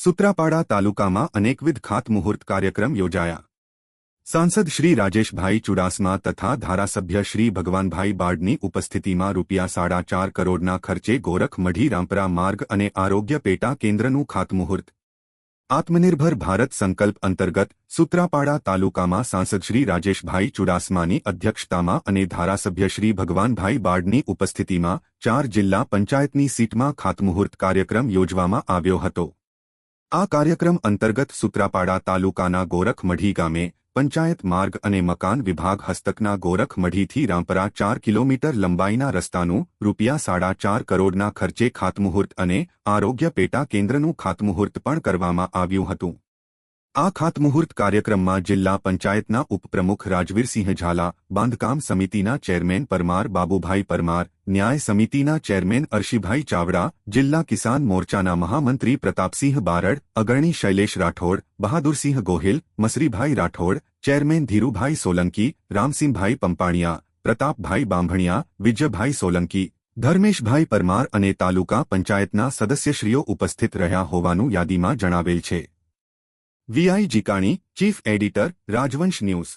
સુત્રાપાડા તાલુકામાં અનેકવિધ ખાતમુહૂર્ત કાર્યક્રમ યોજાયા। સાંસદ શ્રી રાજેશભાઈ ચુડાસમા તથા ધારાસભ્ય શ્રી ભગવાનભાઈ બારડની ઉપસ્થિતિમાં ₹4.5 કરોડના ખર્ચે ગોરખ મઢી રામપરા માર્ગ અને આરોગ્ય પેટા કેન્દ્રનું ખાતમુહૂર્ત। આત્મનિર્ભર ભારત સંકલ્પ અંતર્ગત સુત્રાપાડા તાલુકામાં સાંસદ શ્રી રાજેશભાઈ ચુડાસમાની અધ્યક્ષતામાં અને ધારાસભ્ય શ્રી ભગવાનભાઈ બારડની ઉપસ્થિતિમાં 4 જિલ્લા પંચાયતની સીટમાં ખાતમુહૂર્ત કાર્યક્રમ યોજવામાં આવ્યો હતો। આ કાર્યક્રમ અંતર્ગત સુત્રાપાડા તાલુકાના ગોરખ મઢી ગામે પંચાયત માર્ગ અને મકાન વિભાગ હસ્તકના ગોરખ મઢીથી રામપરા 4 કિલોમીટર લંબાઈના રસ્તાનું ₹4.5 કરોડના ખર્ચે ખાતમુહૂર્ત અને આરોગ્ય પેટા કેન્દ્રનું ખાતમુહૂર્ત પણ કરવામાં આવ્યું હતું। આ ખાતમુહૂર્ત કાર્યક્રમમાં જિલ્લા પંચાયતના ઉપપ્રમુખ રાજવીરસિંહ ઝાલા, બાંધકામ સમિતિના ચેરમેન પરમાર બાબુભાઈ પરમાર, ન્યાય સમિતિના ચેરમેન અર્શીભાઈ ચાવડા, જિલ્લા કિસાન મોરચાના મહામંત્રી પ્રતાપસિંહ બારડ, અગ્રણી શૈલેષ રાઠોડ, બહાદુરસિંહ ગોહિલ, મસરીભાઈ રાઠોડ, ચેરમેન ધીરુભાઈ સોલંકી, રામસિંહભાઈ પંપાણિયા, પ્રતાપભાઈ બાંભણિયા, વિજયભાઈ સોલંકી, ધર્મેશભાઈ પરમાર અને તાલુકા પંચાયતના સદસ્યશ્રીઓ ઉપસ્થિત રહ્યા હોવાનું યાદીમાં જણાવેલ છે। વીઆઈ જીકાણી, ચીફ એડિટર, રાજવંશ ન્યૂઝ।